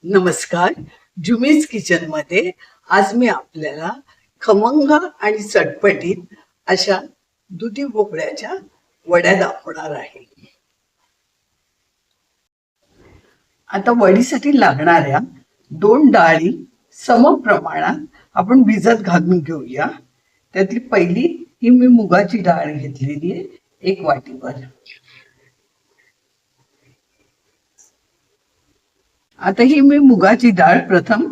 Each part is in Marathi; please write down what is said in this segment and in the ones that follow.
नमस्कार. जुमीज किचन मध्ये आज मी आपल्याला खमंग आणि चटपटीत अशा दुधी भोपळ्याच्या वड्या दाखवणार आहे. आता वडीसाठी लागणाऱ्या 2 डाळी समप्रमाणात आपण भिजत घालून घेऊया. त्यातली पहिली ही मी मुगाची डाळ घेतलेली आहे 1 वाटीभर. आता ही मी मुगाची डाळ प्रथम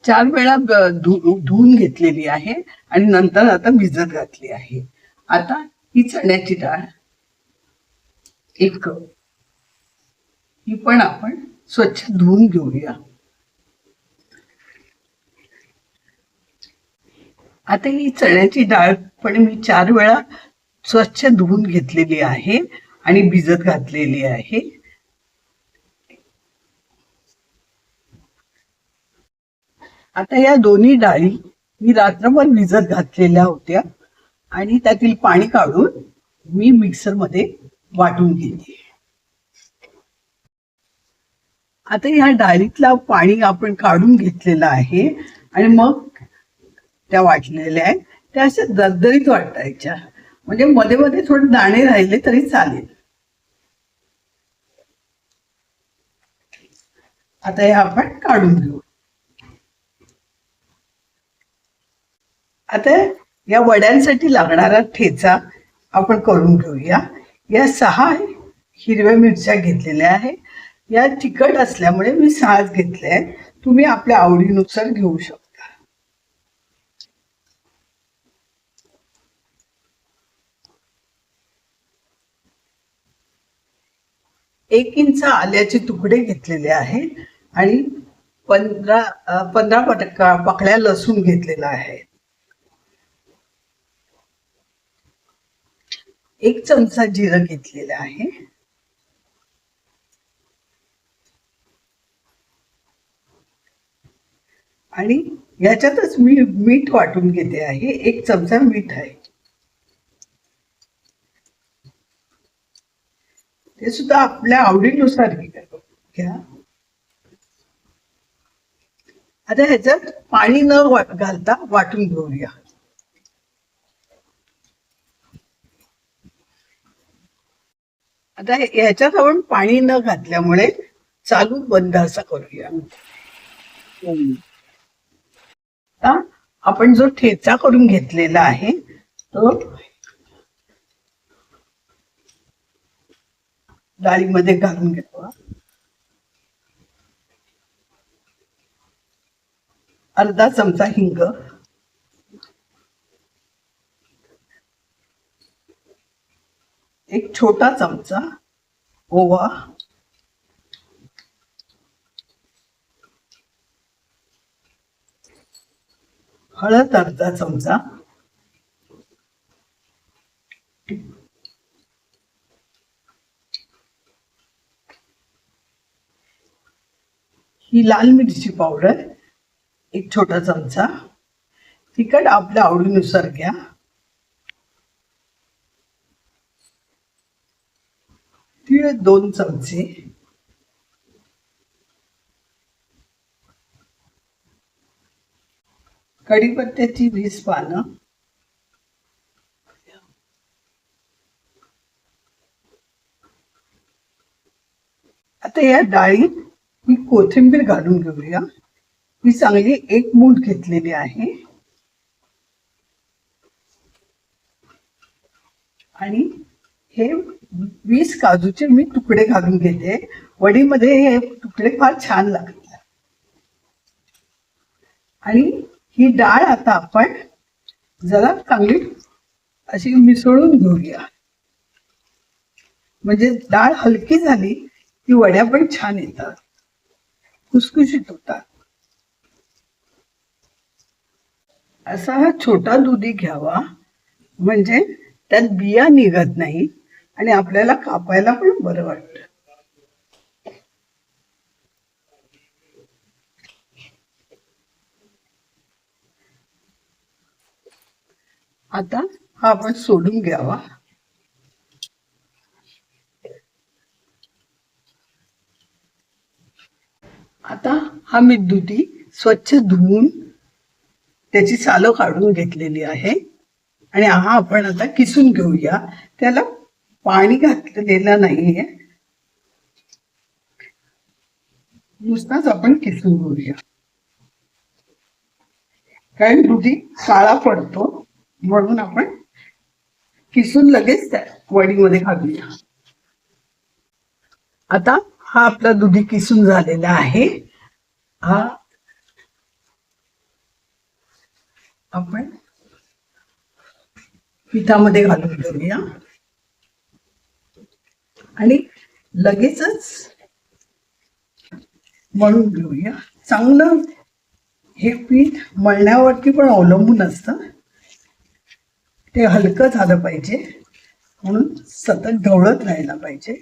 4 वेळा धुवून घेतलेली आहे आणि नंतर आता भिजत घातली आहे. आता ही चण्याची डाळ 1 कप, ही पण आपण स्वच्छ धुवून घेऊया. आता ही चण्याची डाळ पण मी 4 वेळा स्वच्छ धुवून घेतलेली आहे आणि भिजत घातलेली आहे. आता या दोन्ही डाळी मी रात्रभर भिजत घातलेल्या होत्या आणि त्यातील पाणी काढून मी मिक्सर मध्ये वाटून घेते. आता या डाळीतला पाणी आपण काढून घेतलेलं आहे आणि मग त्या वाटलेल्या आहेत त्या अशा दरदरीत वाटायच्या, म्हणजे मध्ये मध्ये थोडे दाणे राहिले तरी चालेल. आता हे आपण काढून घेऊ. आता या वड्यांसाठी लागणारा ठेचा आपण करून घेऊया. या 6 हिरव्या मिरच्या घेतलेल्या आहे. या तिखट असल्यामुळे मी 6च घेतले आहे. तुम्ही आपल्या आवडीनुसार घेऊ शकता. 1 इंच आल्याचे तुकडे घेतलेले आहे आणि 15 पाकळ्या लसूण घेतलेला आहे. 1 चमचा जिरं घेतलेला आहे. आणि याच्यातच मी मीठ वाटून घेते आहे. 1 चमचा मीठ आहे, ते सुद्धा आपल्या आवडीनुसार घ्या. आता ह्याच्यात पाणी न घालता वाटून घेऊया. आता ह्याच्यात आपण पाणी न घातल्यामुळे चालू बंद असा करूया. आता आपण जो ठेचा करून घेतलेला आहे तो डाळीमध्ये घालून घेतो. अर्धा चमचा हिंग, 1 छोटा चमचा ओवा, हळद अर्धा चमचा, ही लाल मिरची पावडर 1 छोटा चमचा, तिखट आपल्या आवडीनुसार घ्या. तीळ 2 चमचे, कढीपत्त्याची 20 पानं, आता या डाळीत ही कोथिंबीर घालून घेऊया. ही चांगली 1 मूठ घेतलेली आहे आणि हे 20 काजूचे मी तुकडे घालून घेते. वडीमध्ये हे तुकडे फार छान लागतात. आणि ही डाळ आता आपण जरा चांगली अशी मिसळून घेऊया, म्हणजे डाळ हलकी झाली की वड्या पण छान येतात, खुसखुशीत होतात. असा हा छोटा दुधी घ्यावा, म्हणजे त्यात बिया निघत नाही आणि आपल्याला कापायला पण बरं वाटतं. आता हा आपण सोडून घ्यावा. आता हा मी दुधी स्वच्छ धुवून त्याची सालं काढून घेतलेली आहे आणि हा आपण आता किसून घेऊया. त्याला पाणी घातलेलं नाहीये, नुसताच आपण किसून घेऊया. कारण दुधी काळा पडतो म्हणून आपण किसून लगेच त्या वडीमध्ये घालूया. आता हा आपला दुधी किसून झालेला आहे. हा आपण पिठामध्ये घालून घेऊया आणि लगेचच मळून घेऊया. चांगलं हे पीठ मळण्यावरती पण अवलंबून असतं. ते हलकं झालं पाहिजे म्हणून सतत ढवळत राहायला पाहिजे.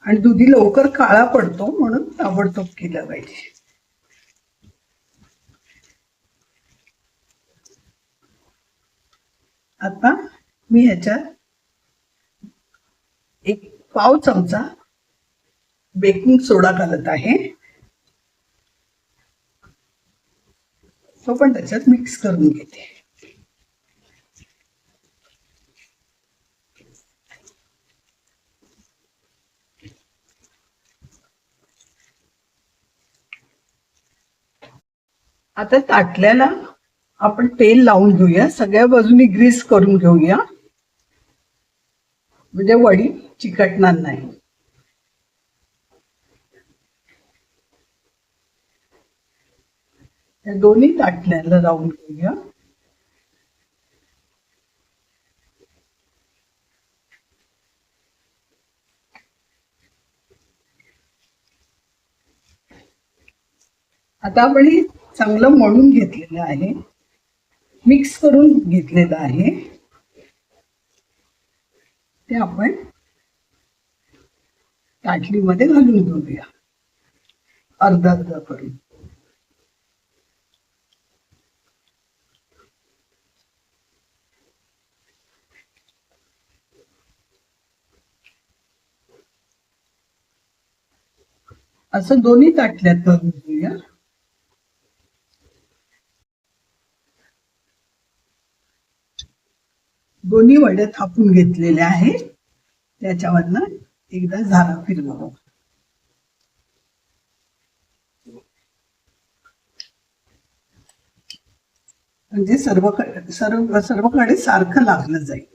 आणि दुधी लवकर काळा पडतो म्हणून ताबडतोब केलं पाहिजे. आता मी ह्याच्यात एक पाव चमचा बेकिंग सोडा घालत आहे. तो पण त्याच्यात मिक्स करून घेते. आता ताटल्याला आपण तेल लावून घेऊया. सगळ्या बाजूनी ग्रीस करून घेऊया म्हणजे वडी चिकटणार नाही. त्या दोन्ही ताटल्याला लावून घेऊया. आता आपण हे चांगलं मळून घेतलेलं आहे, मिक्स करून घेतलेलं आहे. ते आपण ताटलीमध्ये घालून घेऊया अर्धा अर्धा करून. असं दोन्ही ताटल्यात घालून घेऊया. दोन्ही वड्या थापून घेतलेल्या आहेत. त्याच्यावरनं एकदा झारा फिरवा. म्हणजे सर्वकडे सारखं लागलं जाईल.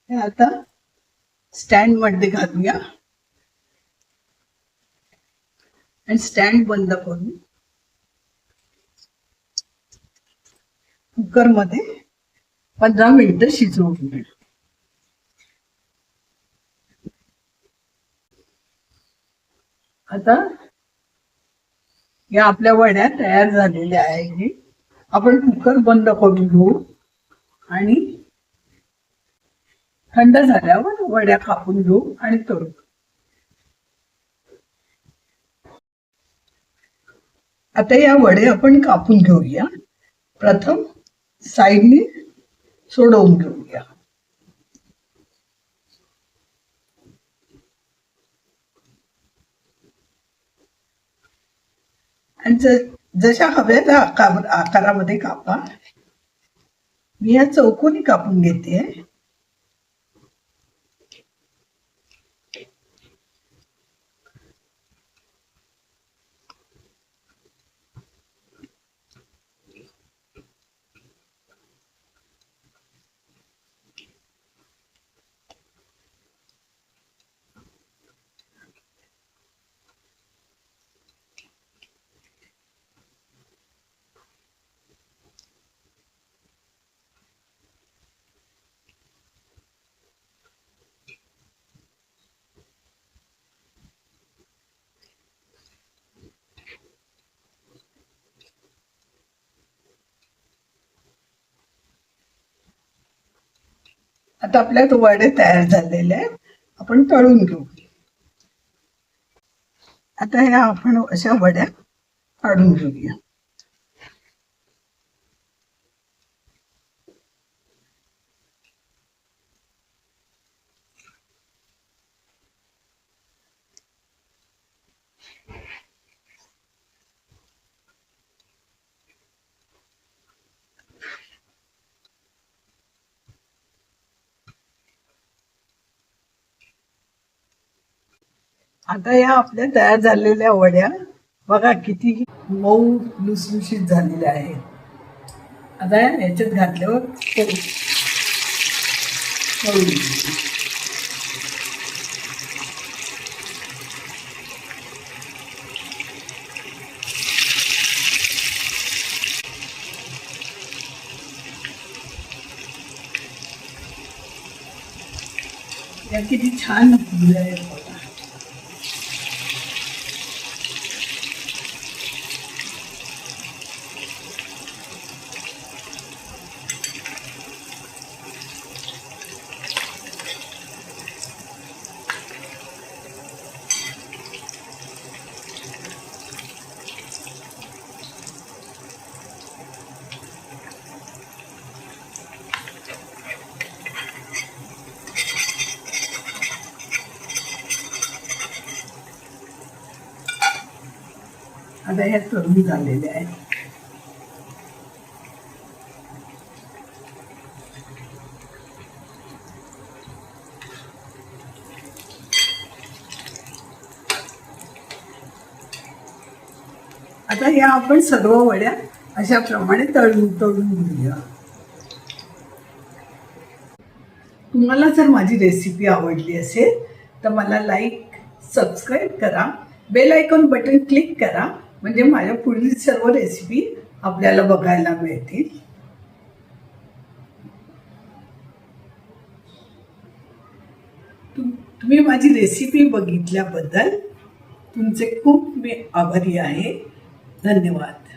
हे आता स्टँड मध्ये घालूया आणि स्टँड बंद करून कुकर मध्ये 15 मिनिटं शिजवून घेऊ. आता या आपल्या वड्या तयार झालेल्या आहेत. आपण कुकर बंद करून घेऊ आणि थंड झाल्यावर वड्या कापून घेऊ आणि तळू. आता या वड्या आपण कापून घेऊया. प्रथम साईडने सोडवून घेऊया. आणि जशा हव्या त्या आकारामध्ये कापा. मी या चौकोनी कापून घेते. आता आपल्या वडे तयार झालेले आहेत. आपण तळून घेऊ. आता ह्या आपण अशा वड्या काढून घेऊया. आता या आपल्या तयार झालेल्या वड्या बघा किती मऊ लुसलुशीत झालेल्या आहेत. आता याच्यात घातल्यावर तळून घ्यायची. या किती छान फुगल्या आहेत बघा. आता ह्या तळून झालेल्या आहेत. आता या आपण सर्व वड्या अशा प्रमाणे तळून घेऊया. तुम्हाला जर माझी रेसिपी आवडली असेल तर मला लाईक, सबस्क्राईब करा, बेल आयकॉन बटन क्लिक करा, म्हणजे माझ्या पुढील सर्व रेसिपी आपल्याला बघायला मिळतील. तुम्ही माझी रेसिपी बघितल्याबद्दल तुमचे खूप मी आभारी आहे. धन्यवाद.